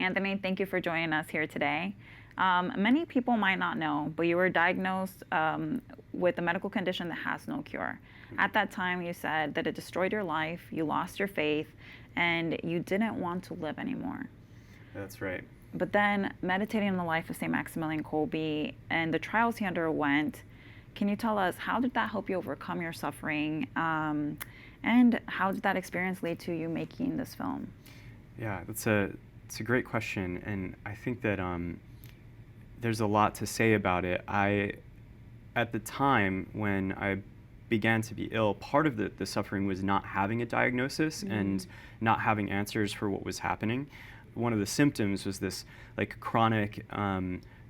Anthony, thank you for joining us here today. Many people might not know, but you were diagnosed with a medical condition that has no cure. At that time, you said that it destroyed your life, you lost your faith, and you didn't want to live anymore. That's right. But then, meditating on the life of St. Maximilian Kolbe and the trials he underwent, can you tell us how did that help you overcome your suffering, and how did that experience lead to you making this film? Yeah, it's a great question, and I think that there's a lot to say about it. At the time when I began to be ill, part of the suffering was not having a diagnosis and not having answers for what was happening. One of the symptoms was this like chronic,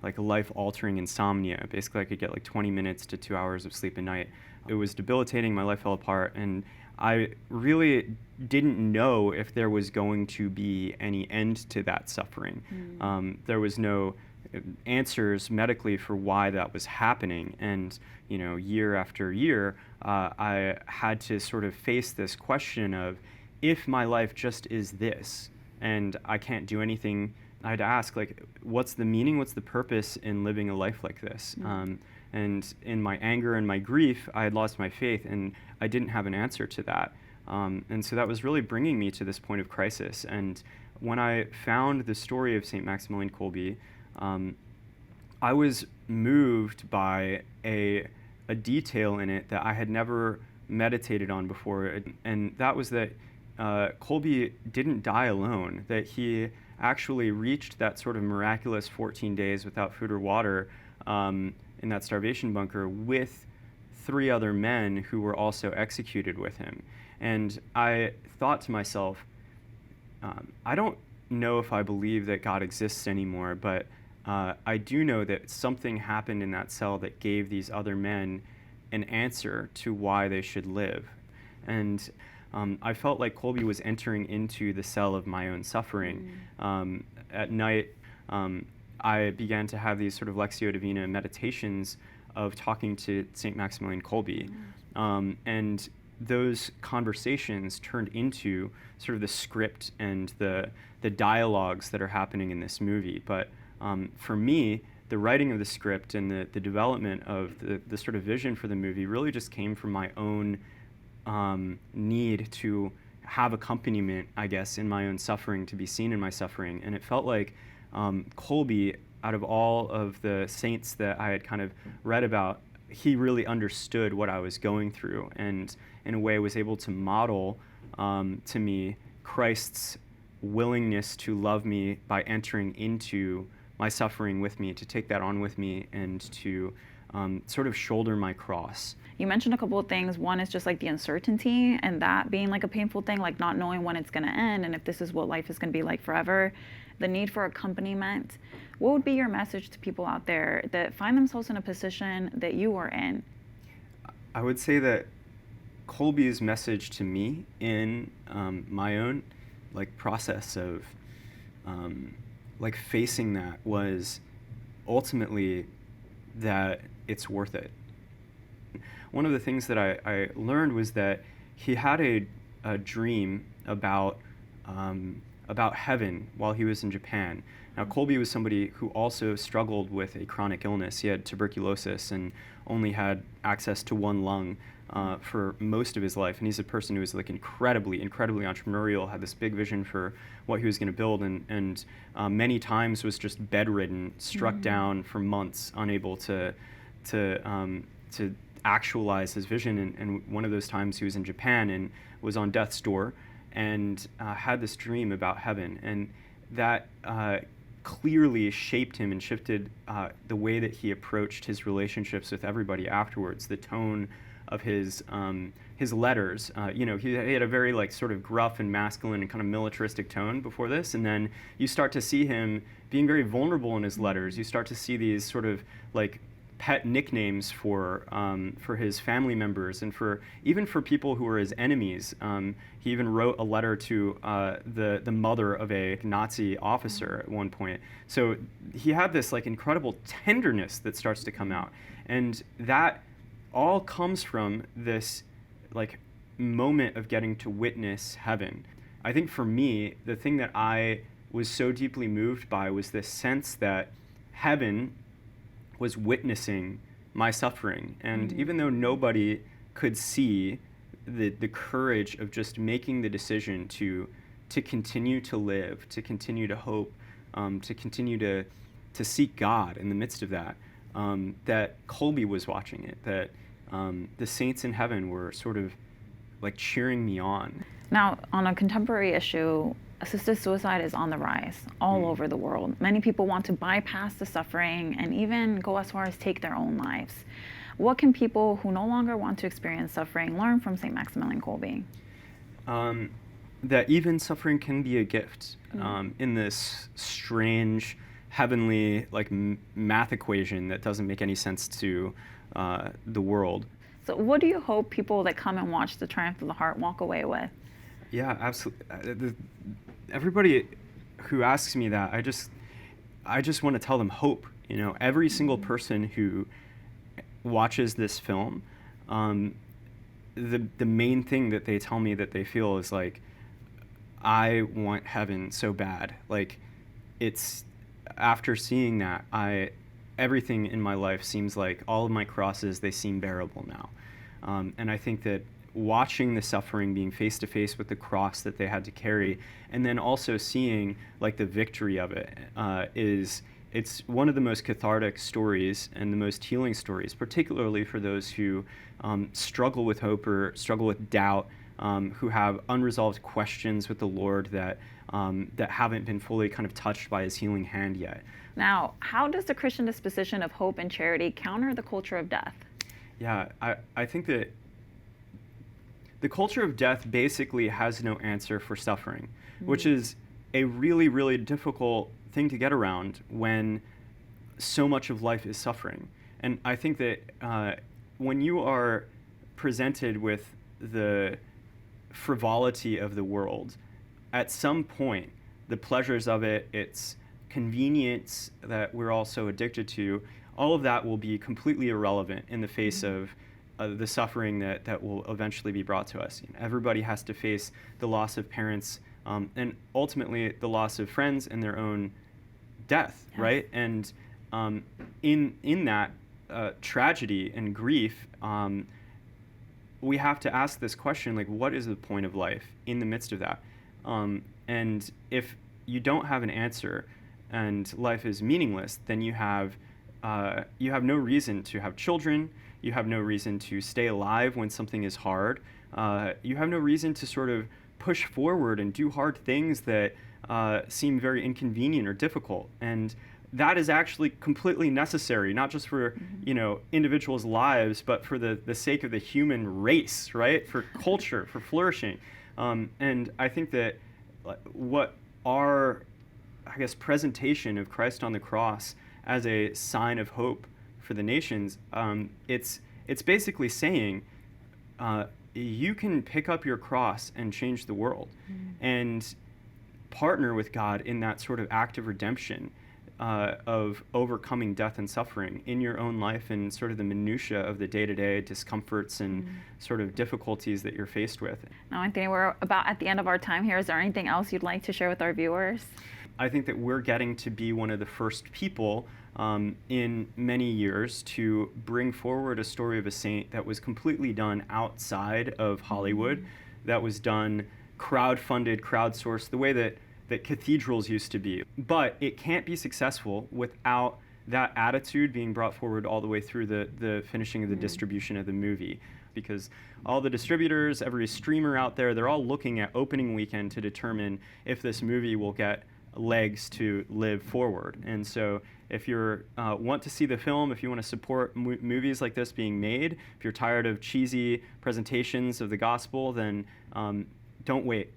like life-altering insomnia. Basically, I could get like 20 minutes to 2 hours of sleep a night. It was debilitating. My life fell apart, and I really didn't know if there was going to be any end to that suffering. There was no answers medically for why that was happening, and year after year, I had to sort of face this question of, if my life just is this, and I can't do anything, I had to ask, like, what's the meaning, what's the purpose in living a life like this? And in my anger and my grief, I had lost my faith, and I didn't have an answer to that. And so that was really bringing me to this point of crisis. And when I found the story of St. Maximilian Kolbe, I was moved by a detail in it that I had never meditated on before, and that was that Kolbe didn't die alone, that he actually reached that sort of miraculous 14 days without food or water in that starvation bunker with 3 other men who were also executed with him. And I thought to myself, I don't know if I believe that God exists anymore, but I do know that something happened in that cell that gave these other men an answer to why they should live. And I felt like Kolbe was entering into the cell of my own suffering. At night, I began to have these sort of Lectio Divina meditations of talking to St. Maximilian Kolbe. And those conversations turned into sort of the script and the dialogues that are happening in this movie. But for me, the writing of the script and the development of the sort of vision for the movie really just came from my own need to have accompaniment, I guess, in my own suffering, to be seen in my suffering. And it felt like Kolbe, out of all of the saints that I had kind of read about, he really understood what I was going through, and in a way was able to model to me Christ's willingness to love me by entering into my suffering with me, to take that on with me, and to sort of shoulder my cross. You mentioned a couple of things. One is just like the uncertainty, and that being like a painful thing, like not knowing when it's going to end and if this is what life is going to be like forever. The need for accompaniment. What would be your message to people out there that find themselves in a position that you are in? I would say that Kolbe's message to me in my own process of facing that was ultimately that it's worth it. One of the things that I learned was that he had a dream about heaven while he was in Japan. Now, Kolbe was somebody who also struggled with a chronic illness. He had tuberculosis and only had access to one lung for most of his life. And he's a person who was like incredibly entrepreneurial, had this big vision for what he was going to build, and many times was just bedridden, struck down for months, unable to actualize his vision. And one of those times he was in Japan and was on death's door and had this dream about heaven. And that clearly shaped him and shifted the way that he approached his relationships with everybody afterwards. The tone of his letters, he had a very sort of gruff and masculine and kind of militaristic tone before this, and then you start to see him being very vulnerable in his letters. You start to see these sort of pet nicknames for his family members and even for people who were his enemies. He even wrote a letter to the mother of a Nazi officer at one point. So he had this incredible tenderness that starts to come out, and that all comes from this moment of getting to witness heaven. I think for me, the thing that I was so deeply moved by was this sense that heaven was witnessing my suffering. And even though nobody could see the courage of just making the decision to continue to live, to continue to hope, to continue to seek God in the midst of that, that Kolbe was watching it, that the saints in heaven were sort of like cheering me on. Now, on a contemporary issue, assisted suicide is on the rise all over the world. Many people want to bypass the suffering and even go as far as take their own lives. What can people who no longer want to experience suffering learn from St. Maximilian Kolbe? That even suffering can be a gift in this strange, heavenly, like math equation that doesn't make any sense to the world. So what do you hope people that come and watch The Triumph of the Heart walk away with? Yeah, absolutely. Everybody who asks me that, I just want to tell them hope. You know, every single person who watches this film, the main thing that they tell me that they feel is like, I want heaven so bad. Like, it's after seeing that, everything in my life seems like all of my crosses, they seem bearable now. And I think that watching the suffering, being face to face with the cross that they had to carry, and then also seeing like the victory of it, it's one of the most cathartic stories and the most healing stories, particularly for those who struggle with hope or struggle with doubt, who have unresolved questions with the Lord that haven't been fully kind of touched by His healing hand yet. Now, how does the Christian disposition of hope and charity counter the culture of death? Yeah, I think that the culture of death basically has no answer for suffering, which is a really, really difficult thing to get around when so much of life is suffering. And I think that when you are presented with the frivolity of the world, at some point, the pleasures of it, its convenience that we're all so addicted to, all of that will be completely irrelevant in the face of the suffering that will eventually be brought to us. You know, everybody has to face the loss of parents and ultimately the loss of friends and their own death, right? And in that tragedy and grief, we have to ask this question, like, what is the point of life in the midst of that? And if you don't have an answer and life is meaningless, then you have no reason to have children. You have no reason to stay alive when something is hard. You have no reason to sort of push forward and do hard things that seem very inconvenient or difficult. And that is actually completely necessary, not just for individuals' lives, but for the sake of the human race, right? For culture, for flourishing. And I think that what our, presentation of Christ on the cross as a sign of hope for the nations, it's basically saying you can pick up your cross and change the world, and partner with God in that sort of act of redemption, of overcoming death and suffering in your own life and sort of the minutia of the day-to-day discomforts and sort of difficulties that you're faced with. Now, Anthony, we're about at the end of our time here. Is there anything else you'd like to share with our viewers? I think that we're getting to be one of the first people in many years to bring forward a story of a saint that was completely done outside of Hollywood, that was done crowd-funded, crowdsourced, the way that cathedrals used to be. But it can't be successful without that attitude being brought forward all the way through the finishing of the distribution of the movie. Because all the distributors, every streamer out there, they're all looking at opening weekend to determine if this movie will get legs to live forward. And so if you want to see the film, if you want to support movies like this being made, if you're tired of cheesy presentations of the gospel, then don't wait.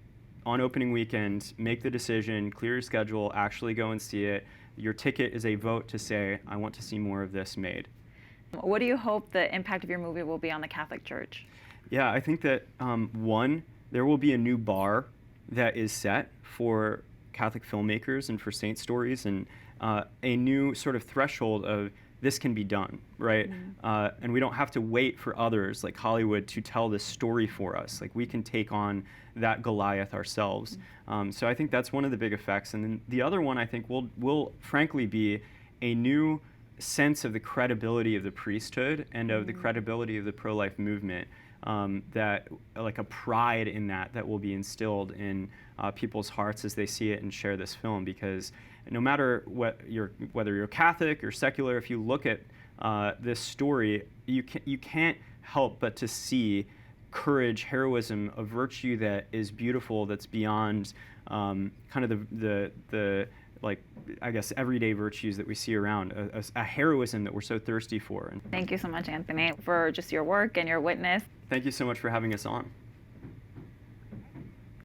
On opening weekend, make the decision, clear your schedule, actually go and see it. Your ticket is a vote to say, I want to see more of this made. What do you hope the impact of your movie will be on the Catholic Church? Yeah, I think that, one, there will be a new bar that is set for Catholic filmmakers and for saint stories, and a new sort of threshold of this can be done, right? And we don't have to wait for others like Hollywood to tell this story for us. Like, we can take on that Goliath ourselves. So I think that's one of the big effects. And then the other one, I think, will frankly be a new sense of the credibility of the priesthood and of the credibility of the pro-life movement, that, like, a pride in that will be instilled in people's hearts as they see it and share this film. Because no matter whether you're Catholic or secular, if you look at this story, you can't help but to see courage, heroism, a virtue that is beautiful, that's beyond kind of the like, I guess, everyday virtues that we see around, a heroism that we're so thirsty for. Thank you so much, Anthony, for just your work and your witness. Thank you so much for having us on.